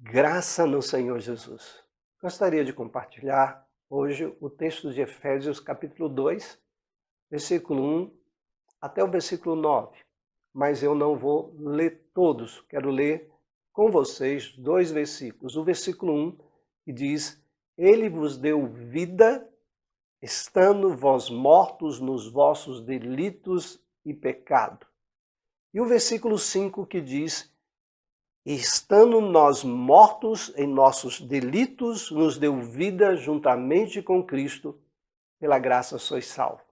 Graça no Senhor Jesus. Gostaria de compartilhar hoje o texto de Efésios capítulo 2, versículo 1 até o versículo 9. Mas eu não vou ler todos, quero ler com vocês dois versículos. O versículo 1 que diz: Ele vos deu vida, estando vós mortos nos vossos delitos e pecado. E o versículo 5 que diz: Estando nós mortos em nossos delitos, nos deu vida juntamente com Cristo, pela graça sois salvos.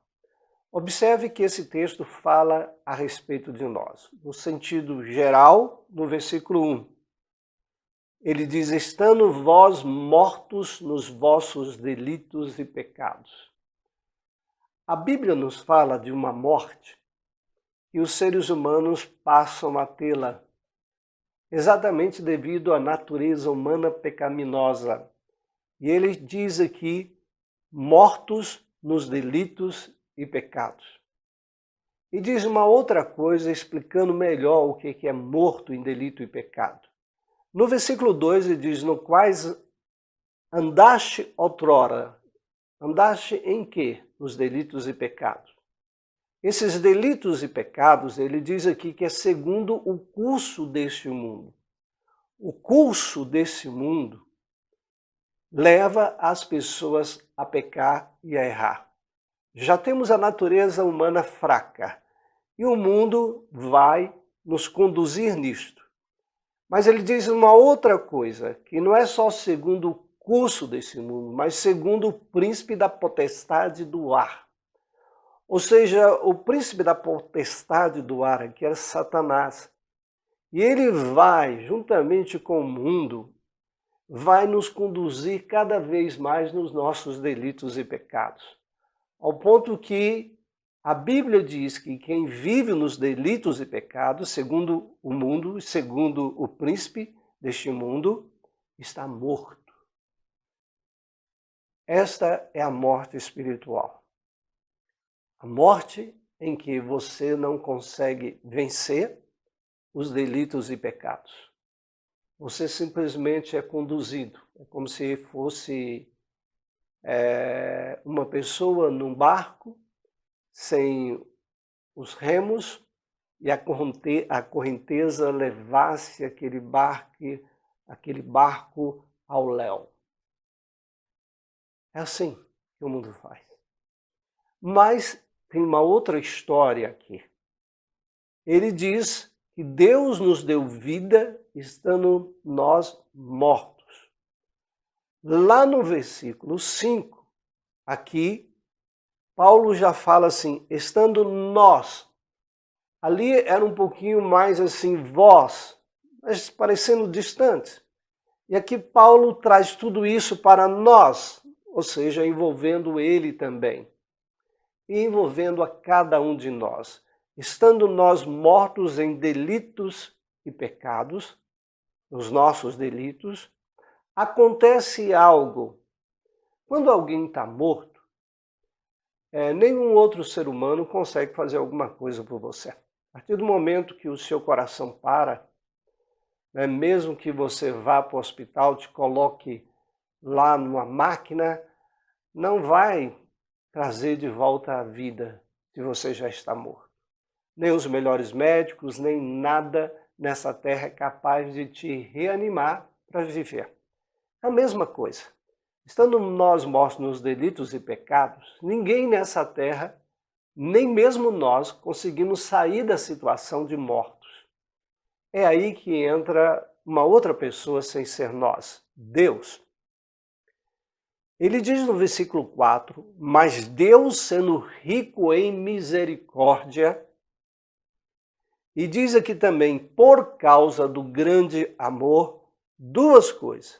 Observe que esse texto fala a respeito de nós. No sentido geral, no versículo 1, ele diz: estando vós mortos nos vossos delitos e pecados. A Bíblia nos fala de uma morte que os seres humanos passam a tê-la exatamente devido à natureza humana pecaminosa. E ele diz aqui, mortos nos delitos e pecados. E diz uma outra coisa, explicando melhor o que é morto em delito e pecado. No versículo 2 ele diz: no quais andaste outrora. Andaste em quê? Nos delitos e pecados. Esses delitos e pecados, ele diz aqui que é segundo o curso deste mundo. O curso desse mundo leva as pessoas a pecar e a errar. Já temos a natureza humana fraca e o mundo vai nos conduzir nisto. Mas ele diz uma outra coisa, que não é só segundo o curso desse mundo, mas segundo o príncipe da potestade do ar. Ou seja, o príncipe da potestade do ar aqui é Satanás. E ele vai, juntamente com o mundo, vai nos conduzir cada vez mais nos nossos delitos e pecados. Ao ponto que a Bíblia diz que quem vive nos delitos e pecados, segundo o mundo, segundo o príncipe deste mundo, está morto. Esta é a morte espiritual. A morte em que você não consegue vencer os delitos e pecados. Você simplesmente é conduzido. É como se fosse uma pessoa num barco sem os remos e a correnteza levasse aquele barco ao léu. É assim que o mundo faz. Mas tem uma outra história aqui. Ele diz que Deus nos deu vida estando nós mortos. Lá no versículo 5, aqui, Paulo já fala assim, estando nós. Ali era um pouquinho mais assim, vós, mas parecendo distante. E aqui Paulo traz tudo isso para nós, ou seja, envolvendo ele também. E envolvendo a cada um de nós. Estando nós mortos em delitos e pecados, nos nossos delitos, acontece algo. Quando alguém está morto, nenhum outro ser humano consegue fazer alguma coisa por você. A partir do momento que o seu coração para, mesmo que você vá para o hospital, te coloque lá numa máquina, não vai trazer de volta a vida se você já está morto. Nem os melhores médicos, nem nada nessa terra é capaz de te reanimar para viver. A mesma coisa. Estando nós mortos nos delitos e pecados, ninguém nessa terra, nem mesmo nós, conseguimos sair da situação de mortos. É aí que entra uma outra pessoa sem ser nós, Deus. Ele diz no versículo 4, mas Deus, sendo rico em misericórdia, e diz aqui também, por causa do grande amor, duas coisas.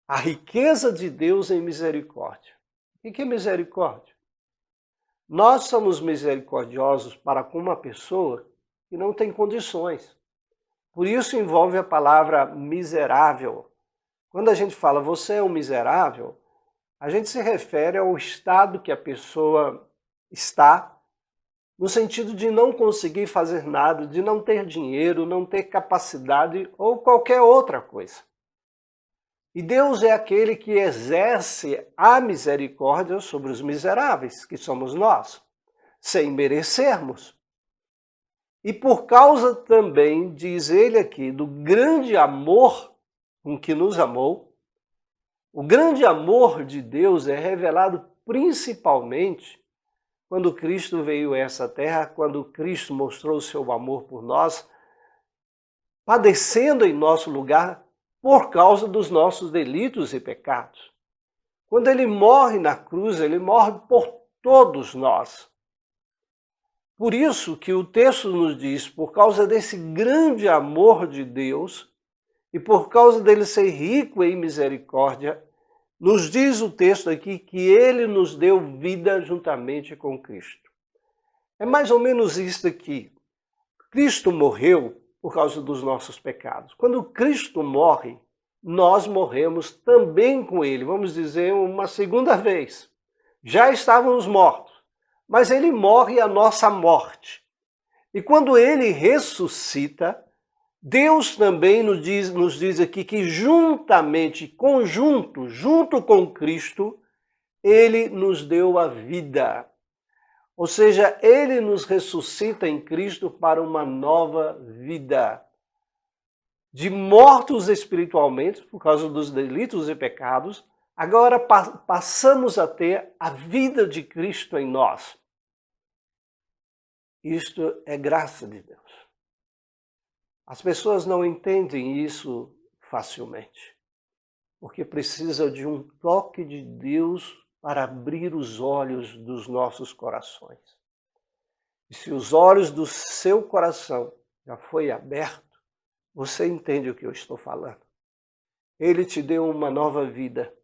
A riqueza de Deus em misericórdia. O que é misericórdia? Nós somos misericordiosos para com uma pessoa que não tem condições. Por isso envolve a palavra miserável. Quando a gente fala você é um miserável, a gente se refere ao estado que a pessoa está, no sentido de não conseguir fazer nada, de não ter dinheiro, não ter capacidade ou qualquer outra coisa. E Deus é aquele que exerce a misericórdia sobre os miseráveis, que somos nós, sem merecermos. E por causa também, diz ele aqui, do grande amor com que nos amou, o grande amor de Deus é revelado principalmente quando Cristo veio a essa terra, quando Cristo mostrou o seu amor por nós, padecendo em nosso lugar por causa dos nossos delitos e pecados. Quando ele morre na cruz, ele morre por todos nós. Por isso que o texto nos diz, por causa desse grande amor de Deus e por causa dele ser rico em misericórdia, nos diz o texto aqui que ele nos deu vida juntamente com Cristo. É mais ou menos isso aqui. Cristo morreu por causa dos nossos pecados. Quando Cristo morre, nós morremos também com ele, vamos dizer, uma segunda vez. Já estávamos mortos, mas ele morre a nossa morte. E quando ele ressuscita, Deus também nos diz aqui que juntamente, junto com Cristo, ele nos deu a vida. Ou seja, ele nos ressuscita em Cristo para uma nova vida. De mortos espiritualmente, por causa dos delitos e pecados, agora passamos a ter a vida de Cristo em nós. Isto é graça de Deus. As pessoas não entendem isso facilmente, porque precisa de um toque de Deus para abrir os olhos dos nossos corações. E se os olhos do seu coração já foi aberto, você entende o que eu estou falando. Ele te deu uma nova vida,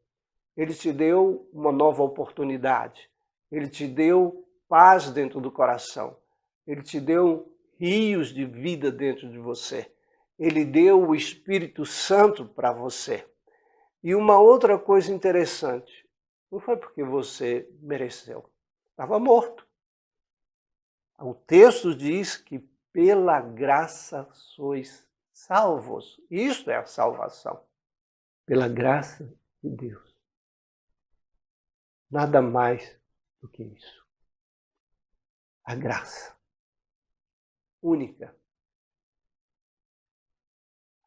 ele te deu uma nova oportunidade, ele te deu paz dentro do coração, ele te deu rios de vida dentro de você. Ele deu o Espírito Santo para você. E uma outra coisa interessante, não foi porque você mereceu, estava morto. O texto diz que pela graça sois salvos. Isto é a salvação. Pela graça de Deus. Nada mais do que isso. A graça. Única.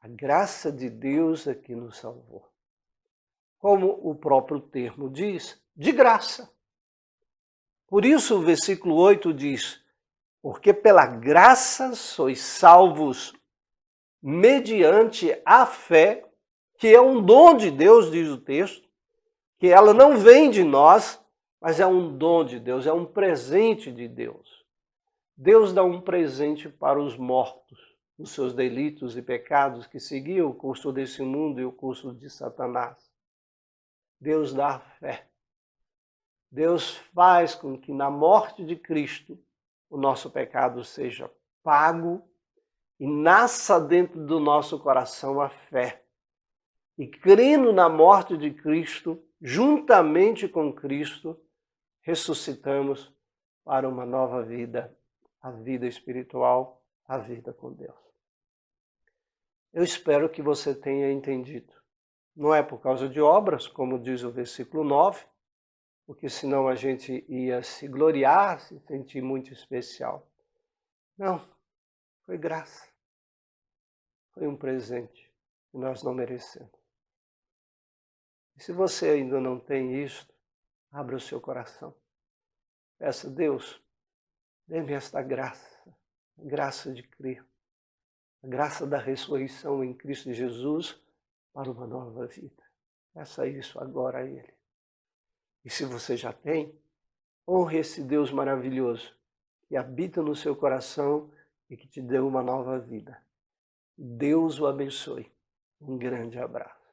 A graça de Deus é que nos salvou. Como o próprio termo diz, de graça. Por isso o versículo 8 diz, porque pela graça sois salvos, mediante a fé, que é um dom de Deus, diz o texto, que ela não vem de nós, mas é um dom de Deus, é um presente de Deus. Deus dá um presente para os mortos, os seus delitos e pecados que seguiam o curso desse mundo e o curso de Satanás. Deus dá a fé. Deus faz com que na morte de Cristo o nosso pecado seja pago e nasça dentro do nosso coração a fé. E crendo na morte de Cristo, juntamente com Cristo, ressuscitamos para uma nova vida, a vida espiritual, a vida com Deus. Eu espero que você tenha entendido. Não é por causa de obras, como diz o versículo 9, porque senão a gente ia se gloriar, se sentir muito especial. Não, foi graça. Foi um presente que nós não merecemos. E se você ainda não tem isto, abra o seu coração. Peça a Deus, dê-me esta graça, a graça de crer, a graça da ressurreição em Cristo Jesus para uma nova vida. Peça isso agora a Ele. E se você já tem, honre esse Deus maravilhoso que habita no seu coração e que te deu uma nova vida. Deus o abençoe. Um grande abraço.